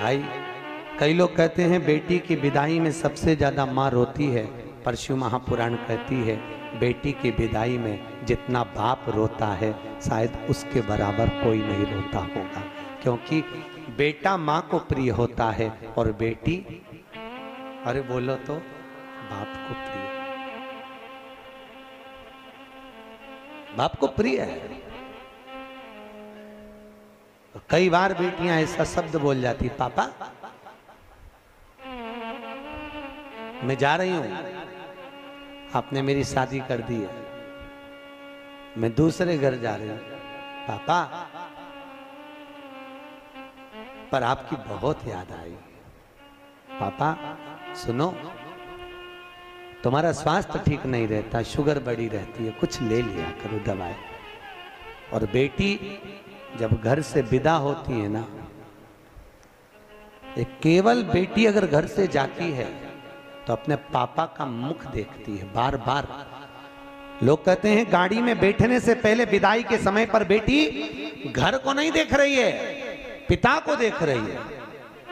भाई कई लोग कहते हैं बेटी की विदाई में सबसे ज्यादा माँ रोती है, पर शिव महापुराण कहती है बेटी की विदाई में जितना बाप रोता है शायद उसके बराबर कोई नहीं रोता होगा, क्योंकि बेटा माँ को प्रिय होता है और बेटी, अरे बोलो तो, बाप को प्रिय, बाप को प्रिय है। तो कई बार बेटियां ऐसा शब्द बोल जाती, पापा मैं जा रही हूं, आपने मेरी शादी कर दी है, मैं दूसरे घर जा रही हूं, पापा पर आपकी बहुत याद आई, पापा सुनो तुम्हारा स्वास्थ्य ठीक नहीं रहता, शुगर बढ़ी रहती है, कुछ ले लिया करो दवाई। और बेटी जब घर से विदा होती है ना, एक केवल बेटी अगर घर से जाती है तो अपने पापा का मुख देखती है बार बार। लोग कहते हैं गाड़ी में बैठने से पहले विदाई के समय पर बेटी घर को नहीं देख रही है, पिता को देख रही है,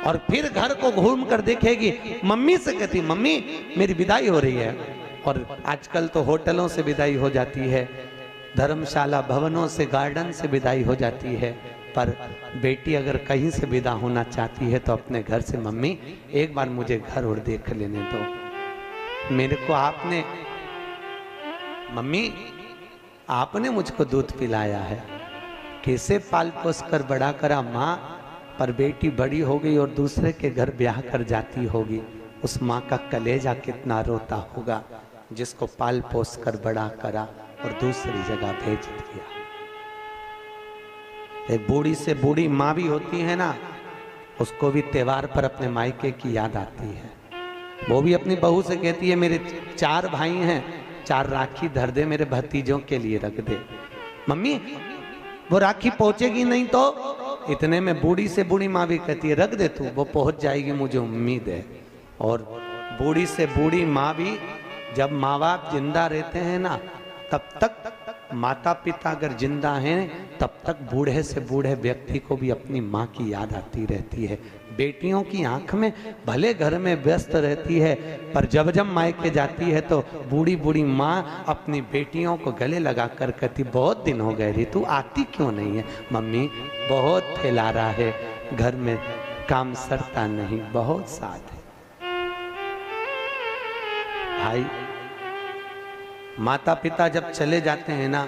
और फिर घर को घूम कर देखेगी, मम्मी से कहती मम्मी मेरी विदाई हो रही है। और आजकल तो होटलों से विदाई हो जाती है, धर्मशाला भवनों से, गार्डन से विदाई हो जाती है, पर बेटी अगर कहीं से विदा होना चाहती है तो अपने घर से, मम्मी एक बार मुझे घर और देख लेने दो, मेरे को आपने, मम्मी आपने मुझको दूध पिलाया है, कैसे पाल पोस कर बड़ा करा माँ, पर बेटी बड़ी हो गई और दूसरे के घर ब्याह कर जाती होगी, उस माँ का कलेजा कितना रोता होगा जिसको पाल पोस कर बड़ा करा और दूसरी जगह भेज दिया। एक बूढ़ी से बूढ़ी माँ भी होती है ना, उसको भी त्योहार पर अपने मायके की याद आती है, वो भी अपनी बहू से कहती है मेरे 4 भाई हैं, 4 राखी धर दे मेरे भतीजों के लिए रख दे। मम्मी वो राखी पहुंचेगी नहीं तो, इतने में बूढ़ी से बूढ़ी माँ भी कहती है रख दे तू, वो पहुंच जाएगी मुझे उम्मीद है। और बूढ़ी से बूढ़ी माँ भी, जब माँ बाप जिंदा रहते हैं ना तब तक, माता पिता अगर जिंदा हैं तब तक बूढ़े से बूढ़े व्यक्ति को भी अपनी माँ की याद आती रहती है। बेटियों की आंख में भले घर में व्यस्त रहती है, पर जब जब मायके जाती है तो बूढ़ी बूढ़ी माँ अपनी बेटियों को गले लगा कर कहती बहुत दिन हो गए रे, तू आती क्यों नहीं है? मम्मी बहुत फैला रहा है, घर में काम सरता नहीं, बहुत साथ है। भाई माता पिता जब चले जाते हैं ना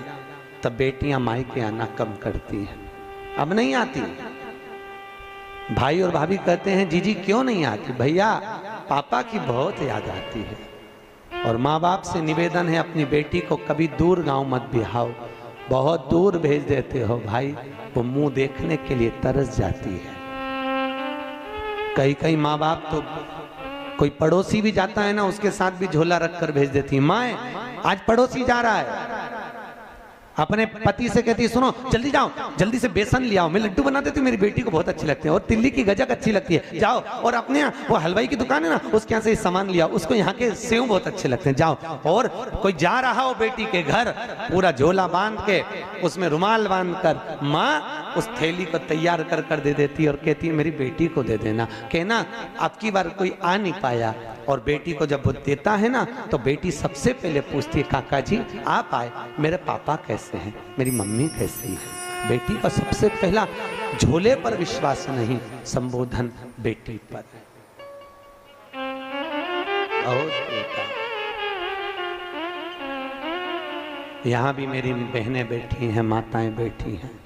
तब बेटियां मायके आना कम करती हैं, अब नहीं आती। भाई और भाभी कहते हैं जीजी क्यों नहीं आती? भैया पापा की बहुत याद आती है। और माँ बाप से निवेदन है अपनी बेटी को कभी दूर गांव मत बिहाओ, बहुत दूर भेज देते हो भाई, वो मुंह देखने के लिए तरस जाती है। कई कई माँ बाप तो कोई पड़ोसी भी जाता है ना उसके साथ भी झोला रख कर भेज देती है, माँ आज पड़ोसी जा रहा है, अपने पति से कहती है सुनो जल्दी जाओ, जल्दी से बेसन ले आओ, मैं लड्डू बना देती हूँ, मेरी बेटी को बहुत अच्छी लगती है, और तिल्ली की गजक अच्छी लगती है, जाओ। और अपने यहाँ वो हलवाई की दुकान है ना उसके यहाँ से सामान लिया, उसको यहाँ के सेव बहुत अच्छे लगते हैं, जाओ। और कोई जा रहा हो बेटी के घर, पूरा झोला बांध के उसमें रुमाल बांध कर माँ उस थैली को तैयार कर कर दे देती है और कहती है मेरी बेटी को दे देना, कहना अब की बार कोई आ नहीं पाया। और बेटी को जब वो देता है ना तो बेटी सबसे पहले पूछती है काका जी आप आए, मेरे पापा कैसे हैं, मेरी मम्मी कैसी है? बेटी का सबसे पहला झोले पर विश्वास नहीं, संबोधन बेटी पर है। यहाँ भी मेरी बहनें बैठी हैं, माताएं बैठी हैं,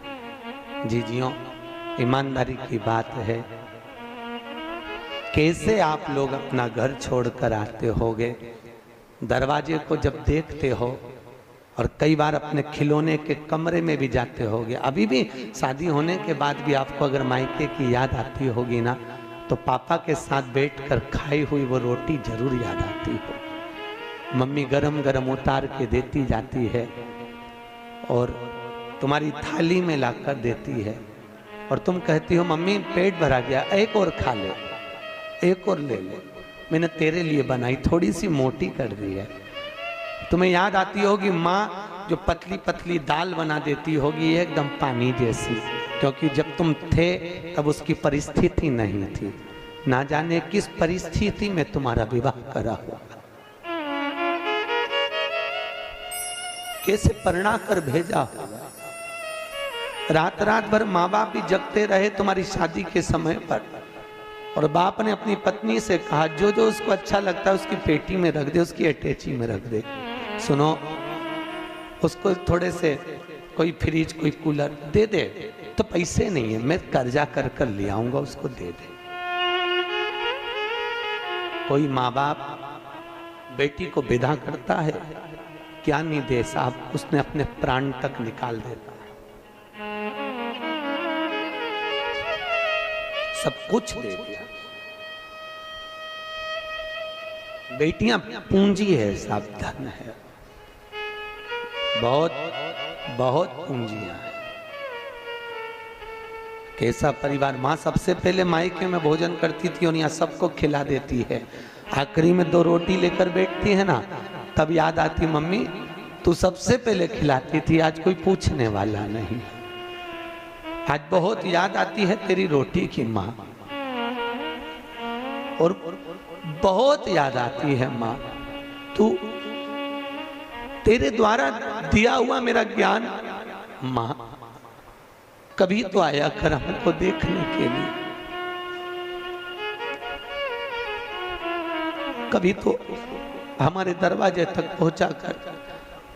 जीजियों ईमानदारी की बात है, कैसे आप लोग अपना घर छोड़कर आते होगे, दरवाजे को जब देखते हो, और कई बार अपने खिलौने के कमरे में भी जाते होगे। अभी भी शादी होने के बाद भी आपको अगर मायके की याद आती होगी ना तो पापा के साथ बैठकर खाई हुई वो रोटी जरूर याद आती हो। मम्मी गरम गरम उतार के देती जाती है और तुम्हारी थाली में लाकर देती है, और तुम कहती हो मम्मी पेट भरा गया, एक और खा ले, एक और ले ले, मैंने तेरे लिए बनाई, थोड़ी सी मोटी कर दी है। तुम्हें याद आती होगी माँ जो पतली पतली दाल बना देती होगी एकदम पानी जैसी, क्योंकि जब तुम थे तब उसकी परिस्थिति नहीं थी, ना जाने किस परिस्थिति में तुम्हारा विवाह करा हुआ, कैसे परिणा कर भेजा होगा। रात रात भर माँ बाप भी जगते रहे तुम्हारी शादी के समय पर, और बाप ने अपनी पत्नी से कहा जो जो उसको अच्छा लगता है उसकी पेटी में रख दे, उसकी अटैची में रख दे। सुनो, उसको थोड़े से कोई फ्रिज कोई कूलर दे दे, तो पैसे नहीं है, मैं कर्जा कर कर ले आऊंगा, उसको दे दे। कोई माँ बाप बेटी को विदा करता है, क्या नहीं दे साहब, उसने अपने प्राण तक निकाल देता है, सब कुछ दे दिया। बेटियां पूंजी है साहब, धन है, बहुत बहुत पूंजियां है। कैसा परिवार, माँ सबसे पहले मायके में भोजन करती थी और यहाँ सबको खिला देती है, आखिरी में 2 रोटी लेकर बैठती है ना, तब याद आती मम्मी तू सबसे पहले खिलाती थी, आज कोई पूछने वाला नहीं। आज बहुत याद आती है तेरी रोटी की माँ, और बहुत याद आती है माँ तू, तेरे द्वारा दिया हुआ मेरा ज्ञान, माँ कभी तो आया कर हमको देखने के लिए, कभी तो हमारे दरवाजे तक पहुंचा कर।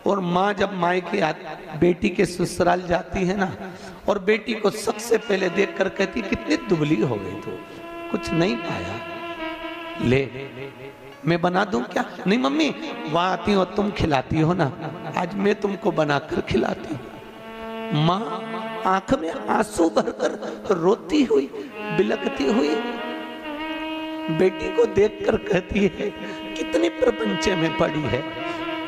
और माँ जब मायके बेटी के ससुराल जाती है ना, और बेटी को सबसे पहले देखकर कहती कितनी दुबली हो गई तू, कुछ नहीं पाया, ले मैं बना दूं क्या? नहीं मम्मी, वहां आती हो तुम खिलाती हो ना, आज मैं तुमको बनाकर खिलाती हूं। माँ आंख में आंसू भरकर रोती हुई, बिलकती हुई बेटी को देखकर कहती है कितनी प्रपंचे में पड़ी है।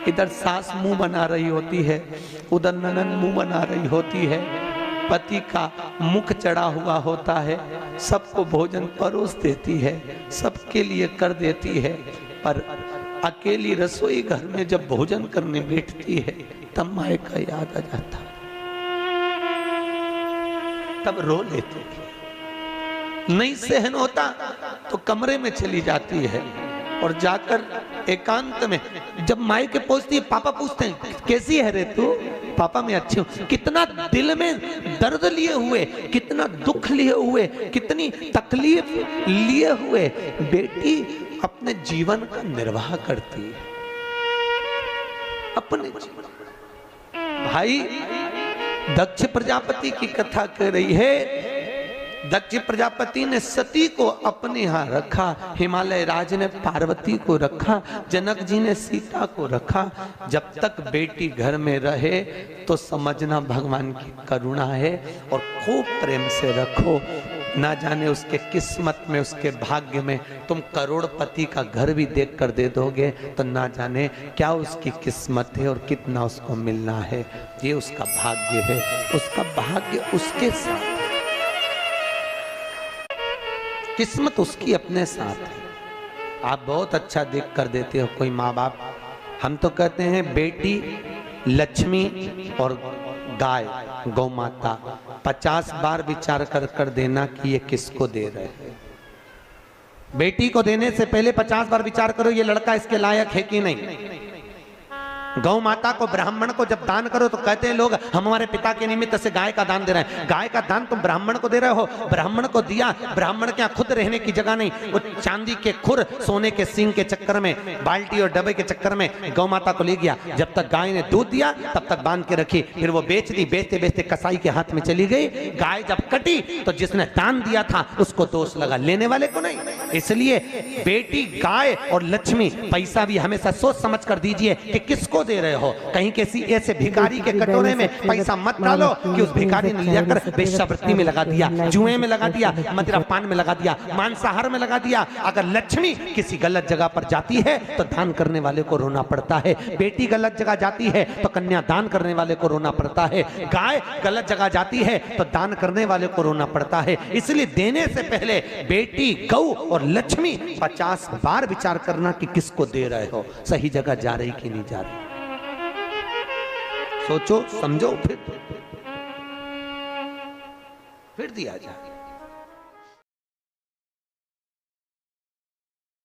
इधर सास मुंह बना रही होती है, उधर ननद मुंह बना रही होती है, पति का मुख चढ़ा हुआ होता है, सबको भोजन परोस देती है, सबके लिए कर देती है, पर अकेली रसोई घर में जब भोजन करने बैठती है तब मायका याद आ जाता, तब रो लेती है। नहीं सहन होता तो कमरे में चली जाती है, और जाकर एकांत में जब मायके पहुंचती है, पापा पूछते हैं कैसी है रे तू? पापा मैं अच्छी हूं। कितना दिल में दर्द लिए हुए, कितना दुख लिए हुए, कितनी तकलीफ लिए हुए बेटी अपने जीवन का निर्वाह करती है, अपने जीवन। भाई दक्ष प्रजापति की कथा कह रही है, दक्ष प्रजापति ने सती को अपने यहाँ रखा, हिमालय राज ने पार्वती को रखा, जनक जी ने सीता को रखा। जब तक बेटी घर में रहे तो समझना भगवान की करुणा है, और खूब प्रेम से रखो। ना जाने उसके किस्मत में, उसके भाग्य में तुम करोड़पति का घर भी देख कर दे दोगे तो ना जाने क्या उसकी किस्मत है और कितना उसको मिलना है। ये उसका भाग्य है, उसका भाग्य उसके साथ, किस्मत उसकी अपने साथ है। आप बहुत अच्छा देख कर देते हो कोई माँ बाप, हम तो कहते हैं बेटी लक्ष्मी और गाय गौ माता, 50 बार विचार कर कर देना कि ये किसको दे रहे हैं। बेटी को देने से पहले 50 बार विचार करो ये लड़का इसके लायक है कि नहीं। गौ माता को, ब्राह्मण को जब दान करो तो कहते हैं लोग हम हमारे पिता के निमित्त से गाय का दान दे रहे हैं। गाय का दान तुम ब्राह्मण को दे रहे हो, ब्राह्मण को दिया, ब्राह्मण के यहाँ खुद रहने की जगह नहीं, वो चांदी के खुर, सोने के सींग के चक्कर में, बाल्टी और डब्बे के चक्कर में गौ माता को ले गया। जब तक गाय ने दूध दिया तब तक बांध के रखी, फिर वो बेच दी, बेचते बेचते कसाई के हाथ में चली गई। गाय जब कटी तो जिसने दान दिया था उसको दोष लगा, लेने वाले को नहीं। इसलिए बेटी, गाय और लक्ष्मी, पैसा भी हमेशा सोच समझ कर दीजिए कि किसको दे रहे हो। कहीं किसी ऐसे भिखारी के कटोरे में पैसा मत डालो कि उस भिखारी ने लिया कर वेश्यावृत्ति में लगा दिया, जुए में लगा दिया, मदिरा पान में लगा दिया, मांसाहार में लगा दिया। अगर लक्ष्मी किसी गलत जगह पर जाती है तो दान करने वाले को रोना पड़ता है। बेटी गलत जगह जाती है तो कन्या दान करने वाले को रोना पड़ता है। गाय गलत जगह जाती है तो दान करने वाले को रोना पड़ता है। इसलिए देने से पहले बेटी, गौ और लक्ष्मी 50 बार विचार करना कि किसको दे रहे हो, सही जगह जा रही कि नहीं जा रही। सोचो समझो। फिर फिर दिया जाए।